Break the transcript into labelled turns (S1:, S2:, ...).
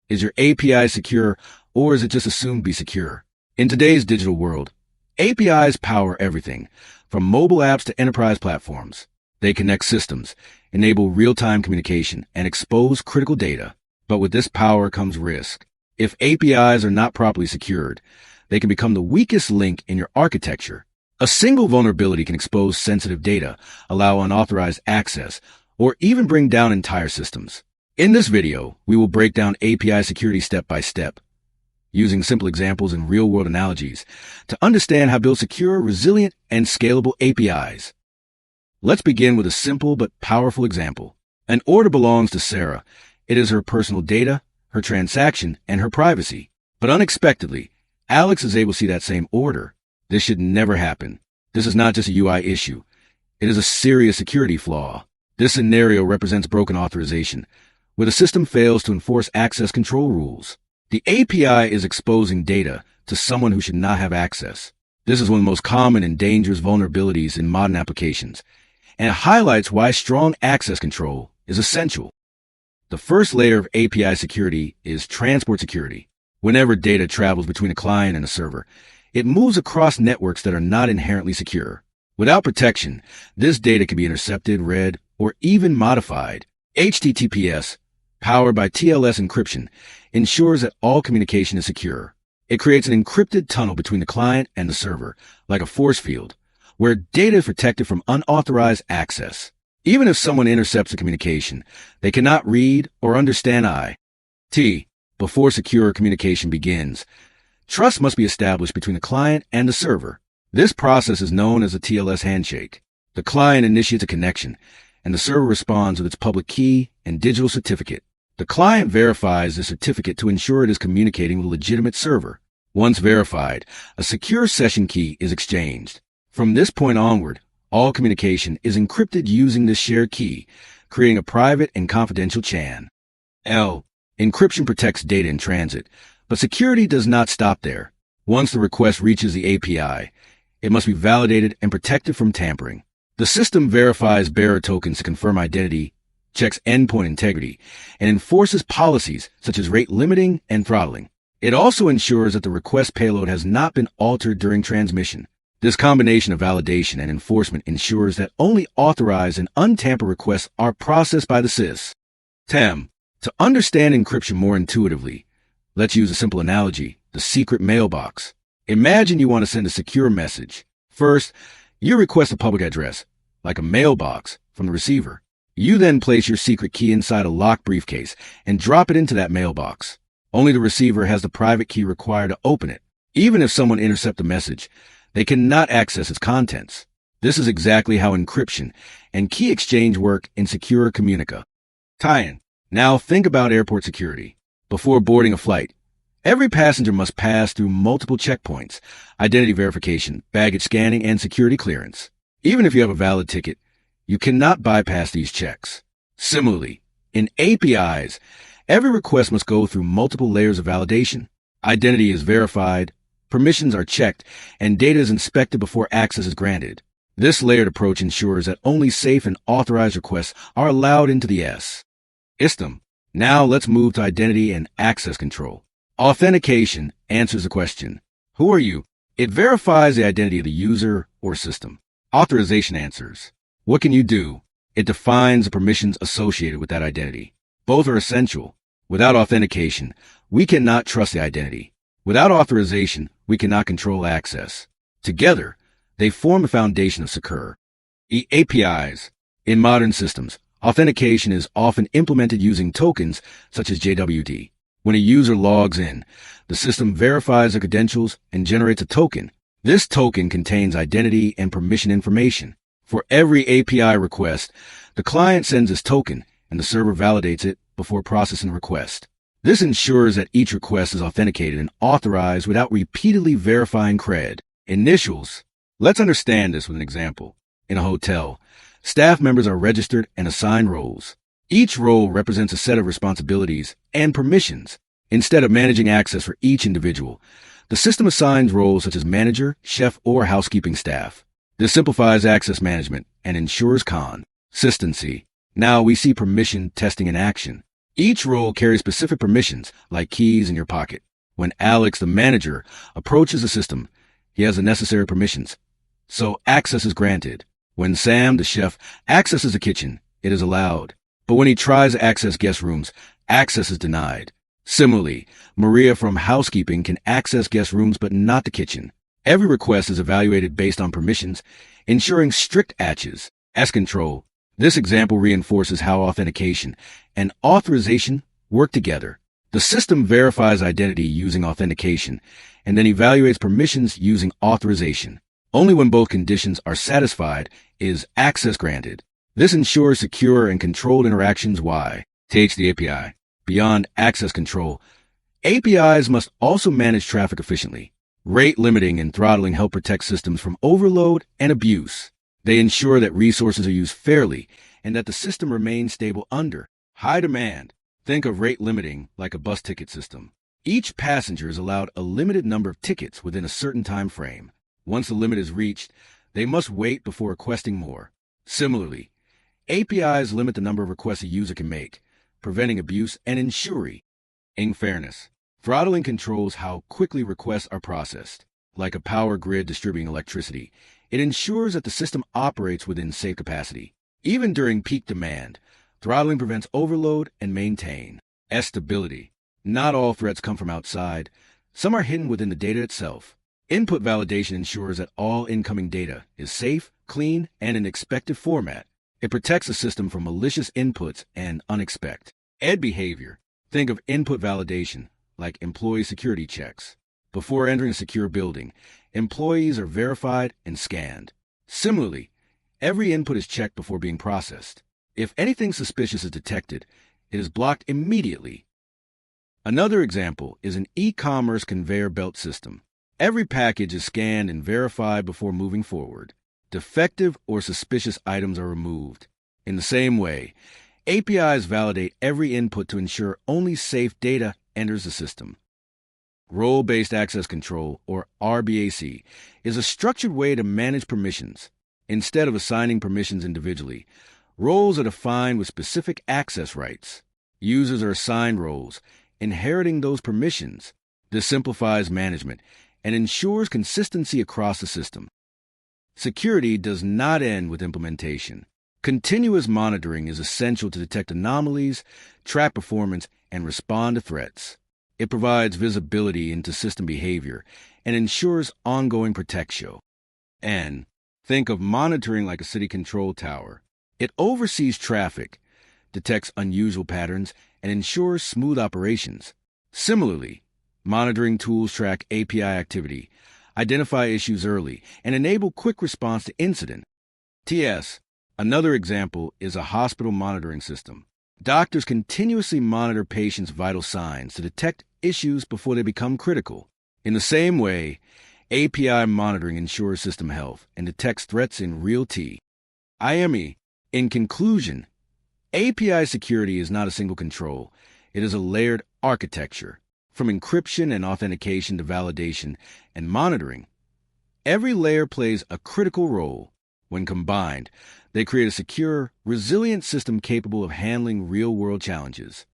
S1: Is your API secure, or is it just assumed to be secure? In today's digital world, APIs power everything, from mobile apps to enterprise platforms. They connect systems, enable real-time communication, and expose critical data. But with this power comes risk. If APIs are not properly secured, they can become the weakest link in your architecture. A single vulnerability can expose sensitive data, allow unauthorized access, or even bring down entire systems. In this video, we will break down API security step by step, using simple examples and real-world analogies to understand how to build secure, resilient, and scalable APIs. Let's begin with a simple but powerful example. An order belongs to Sarah. It is her personal data, her transaction, and her privacy. But unexpectedly, Alex is able to see that same order. This should never happen. This is not just a UI issue. It is a serious security flaw. This scenario represents broken authorization, where the system fails to enforce access control rules. The API is exposing data to someone who should not have access. This is one of the most common and dangerous vulnerabilities in modern applications, and it highlights why strong access control is essential. The first layer of API security is transport security. Whenever data travels between a client and a server, it moves across networks that are not inherently secure. Without protection, this data can be intercepted, read, or even modified. HTTPS, powered by TLS encryption, ensures that all communication is secure. It creates an encrypted tunnel between the client and the server, like a force field, where data is protected from unauthorized access. Even if someone intercepts the communication, they cannot read or understand IT. Before secure communication begins, trust must be established between the client and the server. This process is known as a TLS handshake. The client initiates a connection, and the server responds with its public key and digital certificate. The client verifies the certificate to ensure it is communicating with a legitimate server. Once verified, a secure session key is exchanged. From this point onward, all communication is encrypted using this shared key, creating a private and confidential channel. Encryption protects data in transit, but security does not stop there. Once the request reaches the API, it must be validated and protected from tampering. The system verifies bearer tokens to confirm identity, checks endpoint integrity, and enforces policies such as rate limiting and throttling. It also ensures that the request payload has not been altered during transmission. This combination of validation and enforcement ensures that only authorized and untampered requests are processed by the system. To understand encryption more intuitively, let's use a simple analogy, the secret mailbox. Imagine you want to send a secure message. First, you request a public address, like a mailbox, from the receiver. You then place your secret key inside a locked briefcase and drop it into that mailbox. Only the receiver has the private key required to open it. Even if someone intercepts the message, they cannot access its contents. This is exactly how encryption and key exchange work in secure communica. Tie-in. Now think about airport security. Before boarding a flight, every passenger must pass through multiple checkpoints: identity verification, baggage scanning, and security clearance. Even if you have a valid ticket, you cannot bypass these checks. Similarly, in APIs, every request must go through multiple layers of validation. Identity is verified, permissions are checked, and data is inspected before access is granted. This layered approach ensures that only safe and authorized requests are allowed into the system. Now let's move to identity and access control. Authentication answers the question, who are you? It verifies the identity of the user or system. Authorization answers, what can you do? It defines the permissions associated with that identity. Both are essential. Without authentication, we cannot trust the identity. Without authorization, we cannot control access. Together, they form the foundation of secure APIs. In modern systems, authentication is often implemented using tokens such as JWT. When a user logs in, the system verifies their credentials and generates a token. This token contains identity and permission information. For every API request, the client sends this token and the server validates it before processing the request. This ensures that each request is authenticated and authorized without repeatedly verifying credentials. Let's understand this with an example. In a hotel, staff members are registered and assigned roles. Each role represents a set of responsibilities and permissions. Instead of managing access for each individual, the system assigns roles such as manager, chef, or housekeeping staff. This simplifies access management and ensures consistency. Now we see permission testing in action. Each role carries specific permissions, like keys in your pocket. When Alex, the manager, approaches the system, he has the necessary permissions, so access is granted. When Sam, the chef, accesses the kitchen, it is allowed. But when he tries to access guest rooms, access is denied. Similarly, Maria from housekeeping can access guest rooms but not the kitchen. Every request is evaluated based on permissions, ensuring strict access control. This example reinforces how authentication and authorization work together. The system verifies identity using authentication and then evaluates permissions using authorization. Only when both conditions are satisfied is access granted. This ensures secure and controlled interactions. Why? Takes the API. Beyond access control, APIs must also manage traffic efficiently. Rate limiting and throttling help protect systems from overload and abuse. They ensure that resources are used fairly and that the system remains stable under high demand. Think of rate limiting like a bus ticket system. Each passenger is allowed a limited number of tickets within a certain time frame. Once the limit is reached, they must wait before requesting more. Similarly, APIs limit the number of requests a user can make, preventing abuse and ensuring fairness. Throttling controls how quickly requests are processed. Like a power grid distributing electricity, it ensures that the system operates within safe capacity. Even during peak demand, throttling prevents overload and maintains stability. Not all threats come from outside. Some are hidden within the data itself. Input validation ensures that all incoming data is safe, clean, and in expected format. It protects the system from malicious inputs and unexpected behavior. Think of input validation like employee security checks. Before entering a secure building, employees are verified and scanned. Similarly, every input is checked before being processed. If anything suspicious is detected, it is blocked immediately. Another example is an e-commerce conveyor belt system. Every package is scanned and verified before moving forward. Defective or suspicious items are removed. In the same way, APIs validate every input to ensure only safe data enters the system. Role-based access control, or RBAC, is a structured way to manage permissions. Instead of assigning permissions individually, roles are defined with specific access rights. Users are assigned roles, inheriting those permissions. This simplifies management and ensures consistency across the system. Security does not end with implementation. Continuous monitoring is essential to detect anomalies, track performance, and respond to threats. It provides visibility into system behavior and ensures ongoing protection. And think of monitoring like a city control tower. It oversees traffic, detects unusual patterns, and ensures smooth operations. Similarly, monitoring tools track API activity, identify issues early, and enable quick response to incidents. Another example is a hospital monitoring system. Doctors continuously monitor patients' vital signs to detect issues before they become critical. In the same way, API monitoring ensures system health and detects threats in real time. In conclusion, API security is not a single control. It is a layered architecture. From encryption and authentication to validation and monitoring, every layer plays a critical role. When combined, they create a secure, resilient system capable of handling real-world challenges.